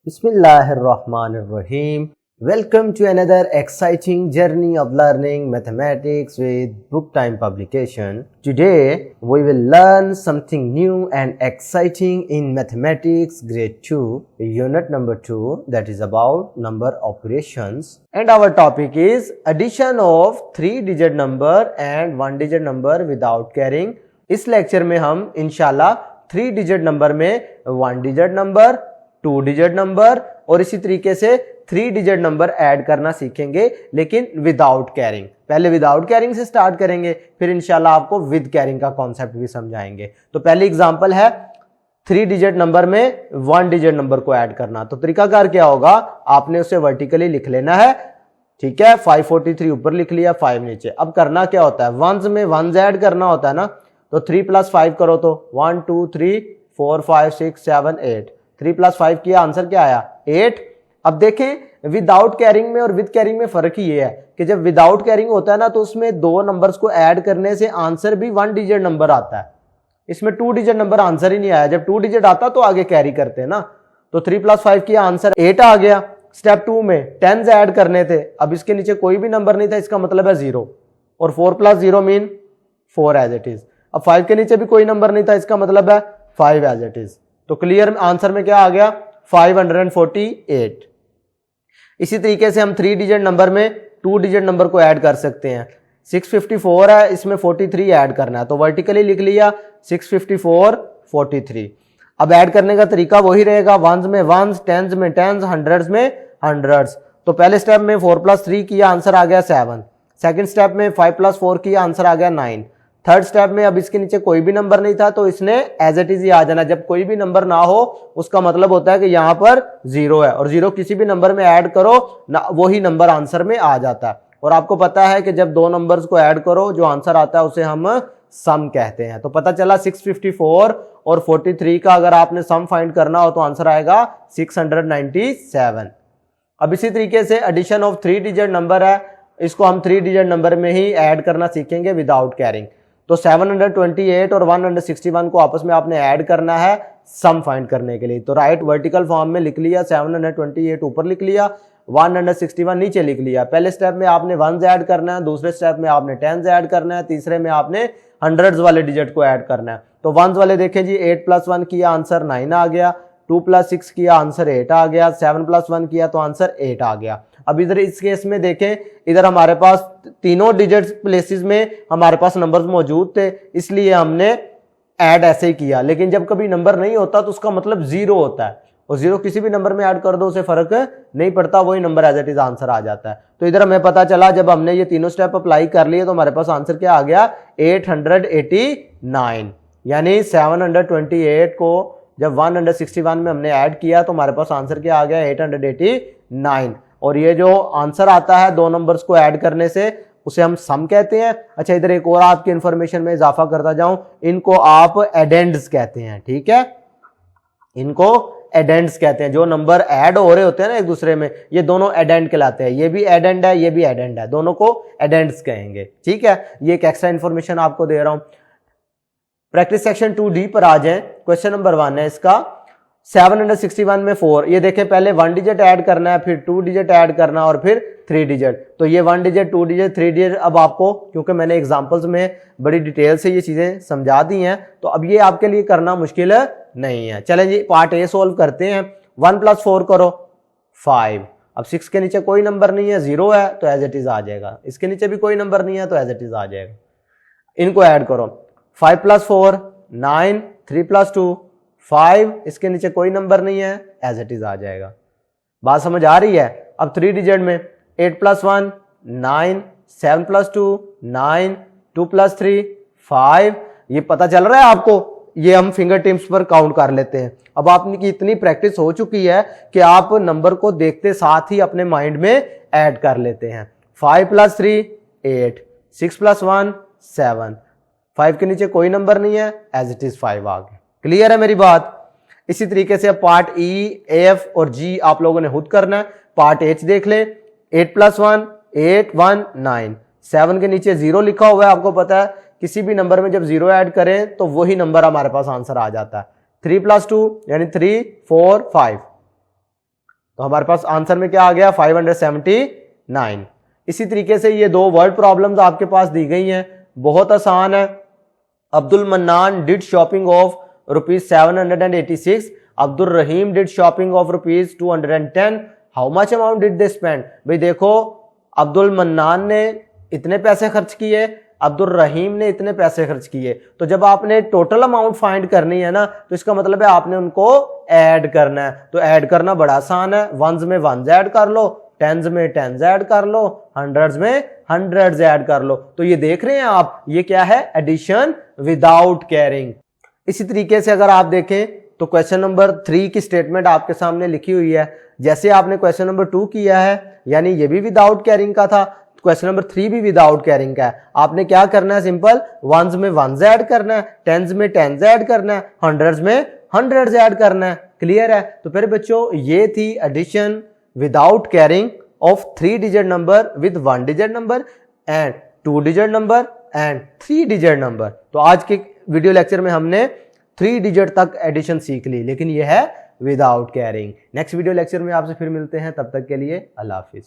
Bismillahirrahmanirrahim. Welcome to another exciting journey of learning mathematics with Book Time publication. Today we will learn something new and exciting in mathematics grade 2 unit number 2, that is about number operations, and our topic is addition of 3-digit number and 1-digit number without carrying. इस lecture में हम इंशाल्लाह 3-digit number में 1-digit number, 2-digit number और इसी तरीके से 3-digit number add करना सीखेंगे, लेकिन विदाउट कैरिंग। पहले विदाउट कैरिंग से स्टार्ट करेंगे, फिर इंशाल्लाह आपको विद कैरिंग का कॉन्सेप्ट भी समझाएंगे। तो पहली एग्जांपल है 3-digit नंबर में 1-digit नंबर को ऐड करना। तो तरीकाकार क्या होगा, आपने उसे वर्टिकली लिख लेना है, ठीक है। 543 ऊपर लिख लिया, 5 नीचे। अब करना क्या होता है, वंस में वंस ऐड करना होता है ना, तो 3 + 5 करो तो 1 2 3 4 5 6 7 8, 3 + 5 किया, आंसर क्या आया 8। अब देखें विदाउट कैरिंग में और विद कैरिंग में फर्क ये है कि जब विदाउट कैरिंग होता है ना, तो उसमें 2 नंबर्स को ऐड करने से आंसर भी 1-digit नंबर आता है। इसमें 2-digit नंबर आंसर ही नहीं आया। जब 2-digit आता तो आगे कैरी करते हैं ना। तो 3 + 5 किया, आंसर 8 आ गया। स्टेप 2 में 10s ऐड करने थे, अब इसके नीचे कोई भी नंबर नहीं था, इसका मतलब है 0, और 4 + 0 मीन 4 एज इट इज। अब 5 के नीचे भी कोई नंबर नहीं था, इसका मतलब है 5 एज इट इज। तो क्लियर आंसर में क्या आ गया 548। इसी तरीके से हम 3-digit नंबर में 2-digit नंबर को ऐड कर सकते हैं। 654 है, इसमें 43 ऐड करना है, तो वर्टिकली लिख लिया 654 43। अब ऐड करने का तरीका वही रहेगा, वंस में वंस, टेंस में टेंस, हंड्रेड्स में हंड्रेड्स। तो पहले स्टेप में 4 + 3 किया, आंसर आ गया 7। सेकंड स्टेप में 5 + 4 किया, आंसर आ गया 9। थर्ड स्टेप में अब इसके नीचे कोई भी नंबर नहीं था, तो इसने एज इट इज ही आ जाना। जब कोई भी नंबर ना हो उसका मतलब होता है कि यहां पर 0 है, और 0 किसी भी नंबर में ऐड करो ना, वही नंबर आंसर में आ जाता है। और आपको पता है कि जब 2 नंबर्स को ऐड करो जो आंसर आता है उसे हम सम कहते हैं। तो पता चला 654 और 43 का अगर आपने सम फाइंड करना हो तो आंसर आएगा 697। अब इसी तरीके से एडिशन ऑफ 3-digit नंबर है, इसको हम 3-digit नंबर में ही ऐड करना सीखेंगे विदाउट कैरिंग। तो 728 और 161 को आपस में आपने ऐड करना है सम फाइंड करने के लिए। तो राइट वर्टिकल फॉर्म में लिख लिया, 728 ऊपर लिख लिया, 161 नीचे लिख लिया। पहले स्टेप में आपने वंस ऐड करना है, दूसरे स्टेप में आपने टेंस ऐड करना है, तीसरे में आपने हंड्रेड्स वाले डिजिट को ऐड करना है। तो वंस वाले देखें जी, 8 + 1 किया, आंसर 9 आ गया। 2 + 6 किया, आंसर 8 आ गया। 7 + 1 किया तो आंसर 8 आ गया। अब इधर इस केस में देखें, इधर हमारे पास तीनों डिजिट्स प्लेसेस में हमारे पास नंबर्स मौजूद थे, इसलिए हमने ऐड ऐसे ही किया। लेकिन जब कभी नंबर नहीं होता तो उसका मतलब 0 होता है, और 0 किसी भी नंबर में ऐड कर दो उसे फर्क नहीं पड़ता, वही number as it is answer आ जाता है। तो इधर हमें पता चला जब हमने ये तीनों स्टेप अप्लाई कर लिए तो हमारे पास आंसर क्या आ गया 889। यानी 728 को जब 161 में हमने ऐड किया तो हमारे पास आंसर क्या आ गया 889। और ये जो आंसर आता है 2 नंबर्स को ऐड करने से उसे हम सम कहते हैं। अच्छा, इधर एक और आपकी इंफॉर्मेशन में इजाफा करता जाऊं, इनको आप एडेंड्स कहते हैं, ठीक है। इनको एडेंड्स कहते हैं। जो नंबर ऐड हो रहे होते हैं ना एक दूसरे में, ये दोनों एडेंड कहलाते हैं। ये भी एडेंड है, ये भी एडेंड है, दोनों को एडेंड्स कहेंगे, ठीक है। ये एक एक्स्ट्रा इंफॉर्मेशन आपको दे रहा हूं। प्रैक्टिस सेक्शन 2D पर आ जाए। क्वेश्चन नंबर 1 है इसका, 761 में 4। ये देखें पहले 1-digit ऐड करना है, फिर 2-digit ऐड करना और फिर 3-digit। तो ये 1-digit 2-digit 3-digit अब आपको, क्योंकि मैंने एग्जांपल्स में बड़ी डिटेल से ये चीजें समझा दी हैं, तो अब ये आपके लिए करना मुश्किल नहीं है। चलें जी, पार्ट ए सोल्व करते हैं। 1 + 4 करो 5। अब 6 के नीचे कोई नंबर नहीं है, 0 है, तो एज इट इज आ जाएगा। इसके नीचे भी कोई नंबर नहीं है तो एज इट इज आ जाएगा। इनको ऐड करो, 5 + 4 9, 3 + 2 5, इसके नीचे कोई नंबर नहीं है, एज इट इज आ जाएगा। बात समझ आ रही है। अब 3-digit में 8 + 1 9, 7 + 2 9, 2 + 3 5। ये पता चल रहा है आपको, ये हम फिंगर टिप्स पर काउंट कर लेते हैं। अब आपकी इतनी प्रैक्टिस हो चुकी है कि आप नंबर को देखते साथ ही अपने माइंड में ऐड कर लेते हैं। 5 + 3 8, 6 + 1 7, 5 के नीचे कोई नंबर नहीं है, एज इट इज 5 आ गया। क्लियर है मेरी बात। इसी तरीके से पार्ट ई, एफ और जी आप लोगों ने खुद करना है। पार्ट एच देख ले, 8 + 1 8 1 9, 7 के नीचे 0 लिखा हुआ है। आपको पता है किसी भी नंबर में जब 0 ऐड करें तो वही नंबर हमारे पास आंसर आ जाता है। 3 + 2 यानी 3 4 5, तो हमारे पास आंसर में क्या आ गया 579। इसी तरीके से ये 2 वर्ड प्रॉब्लम्स आपके पास दी गई हैं, बहुत आसान है। Abdul mannan did shopping of ₹786, Abdul Rahim did shopping of ₹210, how much amount did they spend. भाई देखो, अब्दुल मन्नान ने इतने पैसे खर्च किए, अब्दुल रहीम ने इतने पैसे खर्च किए। तो जब आपने टोटल अमाउंट फाइंड करनी है ना, तो इसका मतलब है आपने उनको ऐड करना है। तो ऐड करना बड़ा आसान है, वंस में वंस ऐड कर लो, टेंस में टेंस ऐड कर लो, हंड्रेड्स में हंड्रेड्स ऐड कर लो। तो ये देख रहे हैं आप, ये क्या है, एडिशन विदाउट कैरिंग। इसी तरीके से अगर आप देखें तो क्वेश्चन नंबर 3 की स्टेटमेंट आपके सामने लिखी हुई है। जैसे आपने क्वेश्चन नंबर 2 किया है, यानी ये भी विदाउट कैरिंग का था, क्वेश्चन नंबर 3 भी विदाउट कैरिंग का है। आपने क्या करना है, सिंपल वंस में वंस ऐड करना है, टेंस में टेंस ऐड करना है, हंड्रेड्स में हंड्रेड्स ऐड करना है। क्लियर है। तो फिर बच्चों ये थी addition without carrying of 3 digit number with 1 digit number and 2 digit number and 3 digit number. तो आज के वीडियो लेक्चर में हमने 3 डिजिट तक एडिशन सीख ली, लेकिन यह है without carrying. Next video lecture में आपसे फिर मिलते हैं, तब तक के लिए अल्लाह हाफिज।